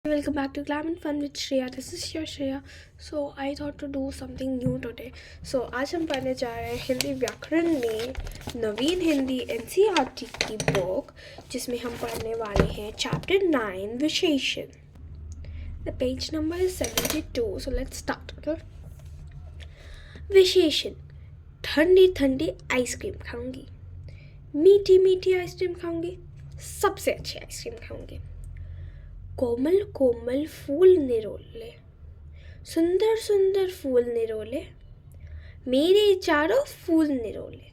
Welcome back to Glam and Fun with Shreya. This is your Shreya. So I thought to do something new today. So आज हम पढ़ने जा रहे हैं हिंदी व्याकरण में नवीन हिंदी एनसीईआरटी की बुक, जिसमें हम पढ़ने वाले हैं चैप्टर 9 विशेषण. The page number is 72. So let's start. Okay? विशेषण. ठंडी ठंडी आइसक्रीम खाऊंगी, मीठी मीठी आइसक्रीम खाऊंगी, सबसे अच्छी आइसक्रीम खाऊंगी. कोमल कोमल फूल निरोले, सुंदर सुंदर फूल निरोले, मेरे चारों फूल निरोले.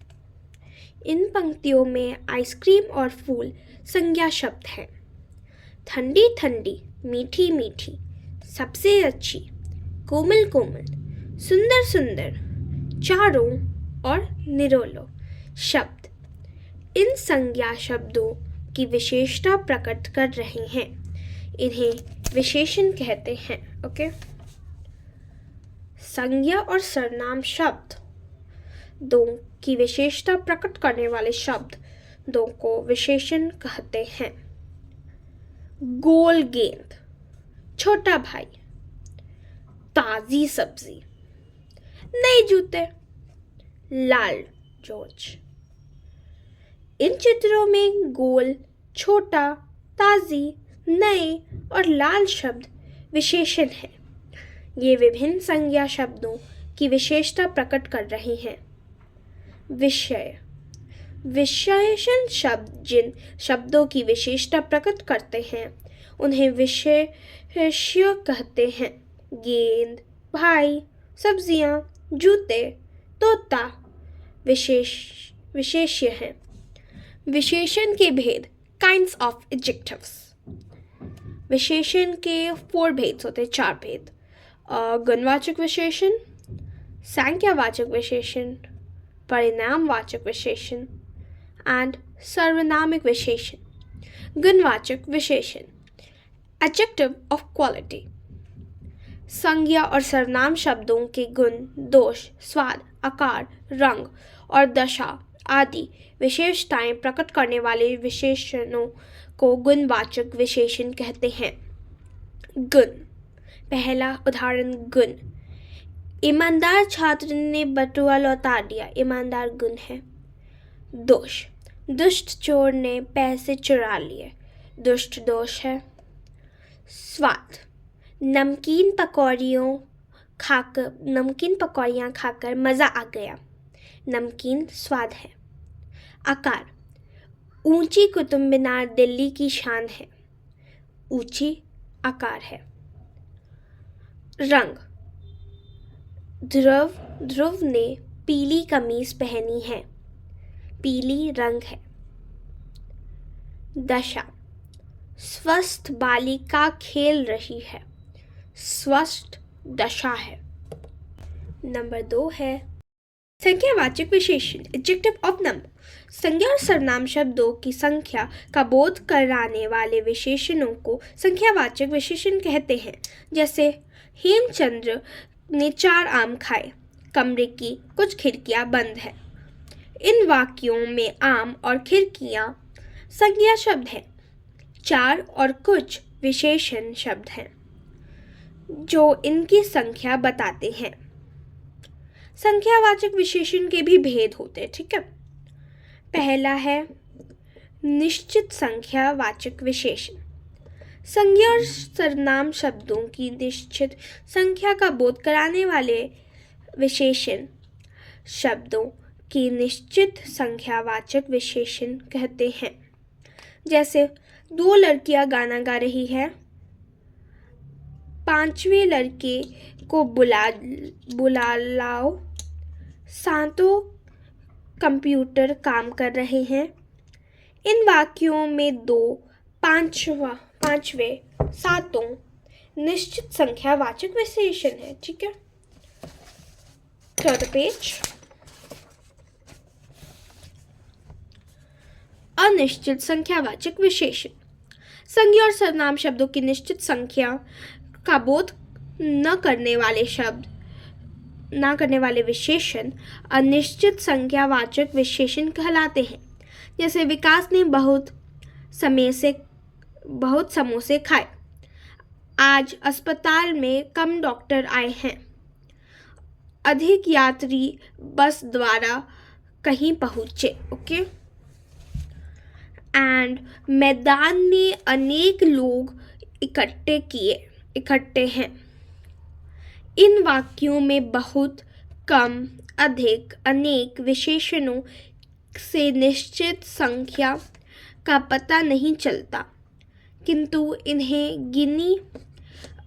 इन पंक्तियों में आइसक्रीम और फूल संज्ञा शब्द हैं. ठंडी ठंडी, मीठी मीठी, सबसे अच्छी, कोमल कोमल, सुंदर सुंदर, चारों और निरोलो शब्द इन संज्ञा शब्दों की विशेषता प्रकट कर रहे हैं. इन्हें विशेषण कहते हैं. ओके. संज्ञा और सर्वनाम शब्द दो की विशेषता प्रकट करने वाले शब्द दो को विशेषण कहते हैं. गोल गेंद, छोटा भाई, ताजी सब्जी, नए जूते, लाल जॉर्ज. इन चित्रों में गोल, छोटा, ताजी, नए और लाल शब्द विशेषण हैं. ये विभिन्न संज्ञा शब्दों की विशेषता प्रकट कर रहे हैं. विषय. विशेषण शब्द जिन शब्दों की विशेषता प्रकट करते हैं उन्हें विशेष्य कहते हैं. गेंद, भाई, सब्जियां, जूते, तोता विशेष्य हैं. विशेषण के भेद. Kinds of adjectives. विशेषण के 4 भेद होते हैं, 4 भेद. गुणवाचक विशेषण, संख्यावाचक विशेषण, परिणामवाचक विशेषण एंड सर्वनामिक विशेषण. गुणवाचक विशेषण. Adjective of quality. संज्ञा और सर्वनाम शब्दों के गुण, दोष, स्वाद, आकार, रंग और दशा आदि विशेषताएं प्रकट करने वाले विशेषणों को गुणवाचक विशेषण कहते हैं. गुण. पहला उदाहरण गुण. ईमानदार छात्र ने बटुआ लौटा दिया. ईमानदार गुण है. दोष. दुष्ट चोर ने पैसे चुरा लिए. दुष्ट दोष है. स्वाद. नमकीन पकौड़ियाँ खाकर मज़ा आ गया. नमकीन स्वाद है. आकार. ऊंची कुतुब मीनार दिल्ली की शान है. ऊंची आकार है. रंग. ध्रुव ने पीली कमीज पहनी है. पीली रंग है. दशा. स्वस्थ बालिका खेल रही है. स्वस्थ दशा है. नंबर 2 है संख्यावाचक विशेषण. Adjective of number. संज्ञा और सर्वनाम शब्दों की संख्या का बोध कराने वाले विशेषणों को संख्यावाचक विशेषण कहते हैं. जैसे हेमचंद्र ने 4 आम खाए. कमरे की कुछ खिड़कियां बंद है. इन वाक्यों में आम और खिड़कियां संज्ञा शब्द हैं. 4 और कुछ विशेषण शब्द हैं जो इनकी संख्या बताते हैं. संख्यावाचक विशेषण के भी भेद होते हैं. ठीक है. पहला है निश्चित संख्यावाचक विशेषण. संज्ञा और सर्वनाम शब्दों की निश्चित संख्या का बोध कराने वाले विशेषण शब्दों की निश्चित संख्यावाचक विशेषण कहते हैं. जैसे 2 लड़कियां गाना गा रही है. 5वें लड़के को बुला लाओ. 7 कंप्यूटर काम कर रहे हैं. इन वाक्यों में 2, 5वें, 7 निश्चित संख्यावाचक विशेषण है. ठीक है. Third page. अनिश्चित संख्यावाचक विशेषण. संज्ञा और सर्वनाम शब्दों की निश्चित संख्या का बोध न करने वाले विशेषण अनिश्चित संख्यावाचक विशेषण कहलाते हैं. जैसे विकास ने बहुत समोसे खाए. आज अस्पताल में कम डॉक्टर आए हैं। अधिक यात्री बस द्वारा कहीं पहुंचे। ओके। एंड मैदान में अनेक लोग इकट्ठे हैं। इन वाक्यों में बहुत, कम, अधिक, अनेक विशेषणों से निश्चित संख्या का पता नहीं चलता, किंतु इन्हें गिनी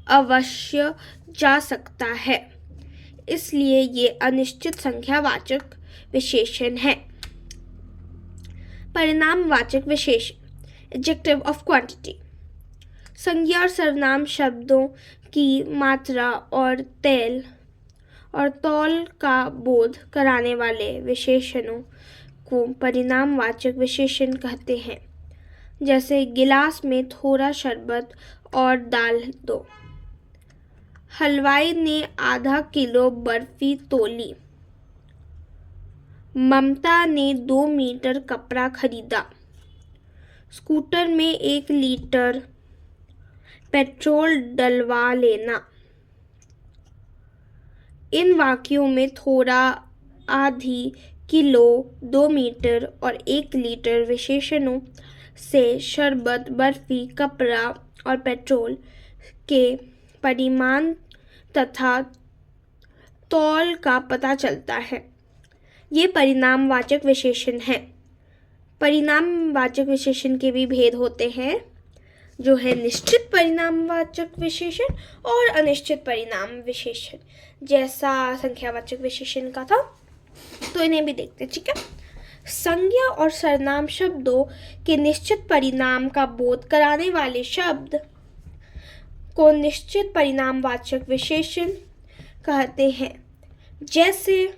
अवश्य जा सकता है, इसलिए ये अनिश्चित संख्यावाचक विशेषण है। परिणामवाचक विशेषण एडजेक्टिव ऑफ क्वांटिटी। संज्ञा और सर्वनाम शब्दों की मात्रा और तौल का बोध कराने वाले विशेषणों को परिणामवाचक विशेषण कहते हैं। जैसे गिलास में थोड़ा शरबत और डाल दो। हलवाई ने आधा किलो बर्फी तोली। ममता ने 2 मीटर कपड़ा खरीदा। स्कूटर में 1 लीटर पेट्रोल डलवा लेना। इन वाक्यों में थोड़ा, आधी, किलो, 2 मीटर और 1 लीटर विशेषणों से शरबत, बर्फी, कपड़ा और पेट्रोल के परिमाण तथा तौल का पता चलता है। ये परिणामवाचक विशेषण है। परिणामवाचक विशेषण के भी भेद होते हैं, जो है निश्चित परिणामवाचक विशेषण और अनिश्चित परिणाम विशेषण, जैसा संख्यावाचक विशेषण का था। तो इन्हें भी देखते हैं, ठीक है। संज्ञा और सर्वनाम शब्दों के निश्चित परिणाम का बोध कराने वाले शब्द को निश्चित परिणामवाचक विशेषण कहते हैं। जैसे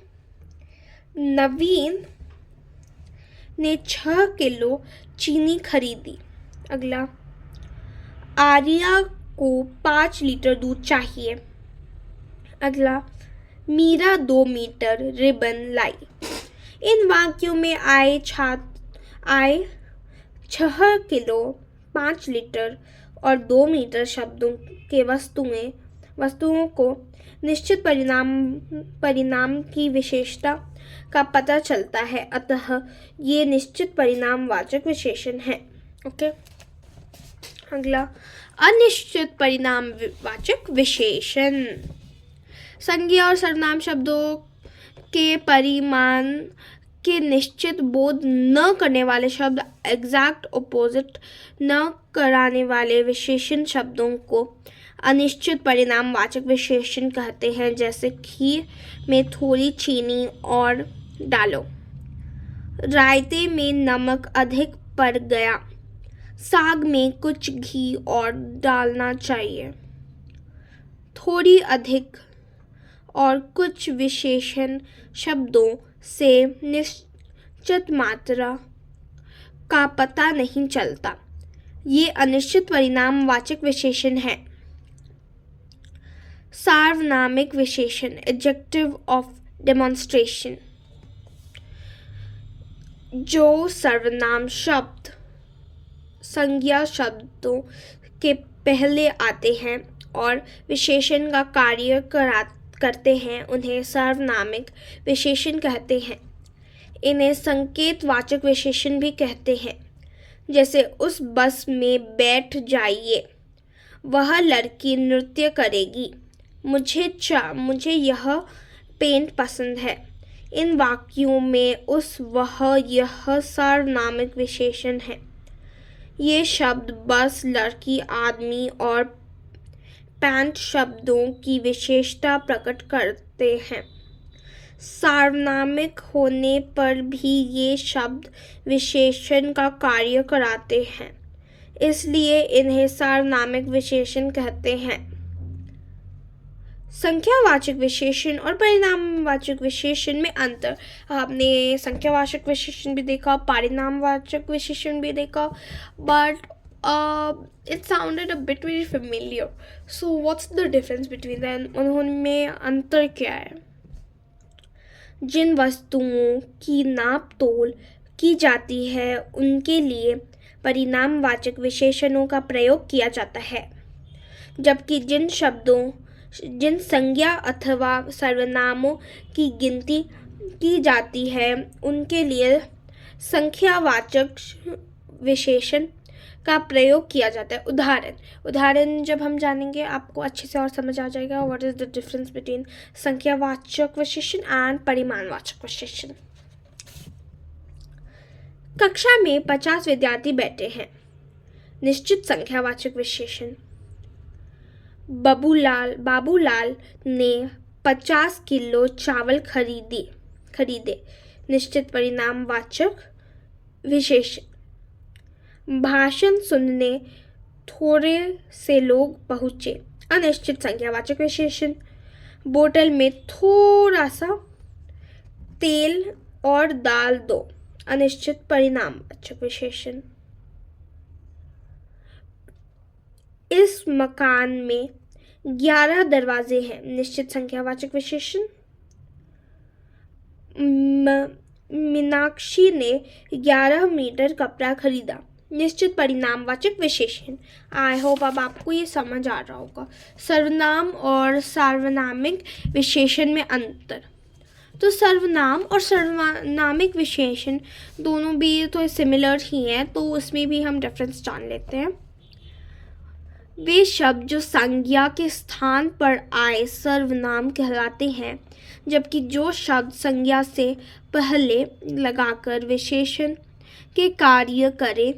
नवीन ने 6 किलो चीनी खरीदी। अगला, आर्या को 5 लीटर दूध चाहिए। अगला, मीरा 2 मीटर रिबन लाई। इन वाक्यों में आए 6 किलो, 5 लीटर और 2 मीटर शब्दों के वस्तुओं को निश्चित परिणाम की विशेषता का पता चलता है, अतः ये निश्चित परिणामवाचक विशेषण है। ओके। अगला, अनिश्चित परिणामवाचक विशेषण। संज्ञा और सर्वनाम शब्दों के परिमाण के निश्चित बोध न करने वाले शब्द, एग्जैक्ट ऑपोजिट न कराने वाले विशेषण शब्दों को अनिश्चित परिणामवाचक विशेषण कहते हैं। जैसे खीर में थोड़ी चीनी और डालो। रायते में नमक अधिक पड़ गया। साग में कुछ घी और डालना चाहिए। थोड़ी, अधिक और कुछ विशेषण शब्दों से निश्चित मात्रा का पता नहीं चलता। ये अनिश्चित परिणामवाचक विशेषण है। सार्वनामिक विशेषण एडजेक्टिव ऑफ डेमोन्स्ट्रेशन। जो सर्वनाम शब्द संज्ञा शब्दों के पहले आते हैं और विशेषण का कार्य करते हैं, उन्हें सार्वनामिक विशेषण कहते हैं। इन्हें संकेतवाचक विशेषण भी कहते हैं। जैसे उस बस में बैठ जाइए। वह लड़की नृत्य करेगी। मुझे यह पेंट पसंद है। इन वाक्यों में उस, वह, यह सार्वनामिक विशेषण है। ये शब्द बस, लड़की, आदमी और पैंट शब्दों की विशेषता प्रकट करते हैं। सार्वनामिक होने पर भी ये शब्द विशेषण का कार्य कराते हैं, इसलिए इन्हें सार्वनामिक विशेषण कहते हैं। संख्यावाचक विशेषण और परिणामवाचक विशेषण में अंतर। आपने संख्यावाचक विशेषण भी देखा, परिणामवाचक विशेषण भी देखा, but it sounded a bit very familiar. So what's the difference between them? उनमें अंतर क्या है? जिन वस्तुओं की नाप तोल की जाती है उनके लिए परिणामवाचक विशेषणों का प्रयोग किया जाता है। जबकि जिन संज्ञा अथवा सर्वनामों की गिनती की जाती है उनके लिए संख्यावाचक विशेषण का प्रयोग किया जाता है। उदाहरण जब हम जानेंगे आपको अच्छे से और समझ आ जाएगा what is the difference between संख्यावाचक विशेषण एंड परिमाणवाचक विशेषण। कक्षा में 50 विद्यार्थी बैठे हैं। निश्चित संख्यावाचक विशेषण, बाबूलाल ने 50 किलो चावल खरीदे। निश्चित परिमाणवाचक विशेषण, भाषण सुनने थोड़े से लोग पहुंचे। अनिश्चित संख्यावाचक विशेषण, बोतल में थोड़ा सा तेल और दाल दो। अनिश्चित परिमाणवाचक विशेषण, इस मकान में 11 दरवाजे हैं। निश्चित संख्यावाचक विशेषण, मीनाक्षी ने 11 मीटर कपड़ा खरीदा। निश्चित परिमाणवाचक विशेषण। आई होप अब आपको ये समझ आ रहा होगा। सर्वनाम और सार्वनामिक विशेषण में अंतर। तो सर्वनाम और सार्वनामिक विशेषण दोनों भी तो सिमिलर ही हैं, तो उसमें भी हम डिफरेंस जान लेते हैं। वे शब्द जो संज्ञा के स्थान पर आए सर्वनाम कहलाते हैं, जबकि जो शब्द संज्ञा से पहले लगाकर विशेषण के कार्य करें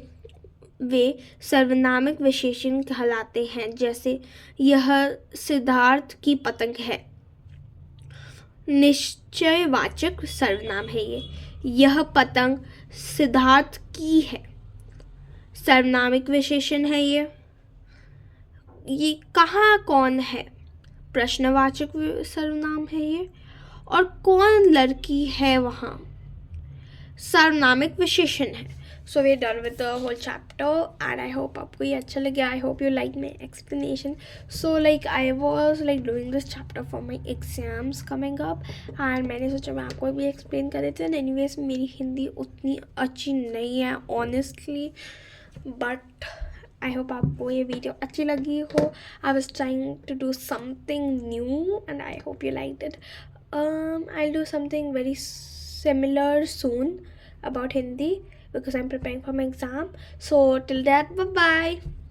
वे सर्वनामिक विशेषण कहलाते हैं। जैसे यह सिद्धार्थ की पतंग है, निश्चयवाचक सर्वनाम है ये। यह पतंग सिद्धार्थ की है, सर्वनामिक विशेषण है ये। कहाँ कौन है, प्रश्नवाचक सर्वनाम है ये। और कौन लड़की है वहाँ, सार्वनामिक विशेषण है। So we done with the whole chapter and I hope आपको ये अच्छा लगे। I hope you like my explanation. So like I was like doing this chapter for my exams coming up and मैंने सोचा मैं आपको भी एक्सप्लेन कर देती हूँ। एनीवेज मेरी हिंदी उतनी अच्छी नहीं है ऑनेस्टली, बट आई होप आपको ये वीडियो अच्छी लगी हो। I was trying to do something new and I hope you like it. I'll do something very similar soon about Hindi because I'm preparing for my exam. So till that, bye bye.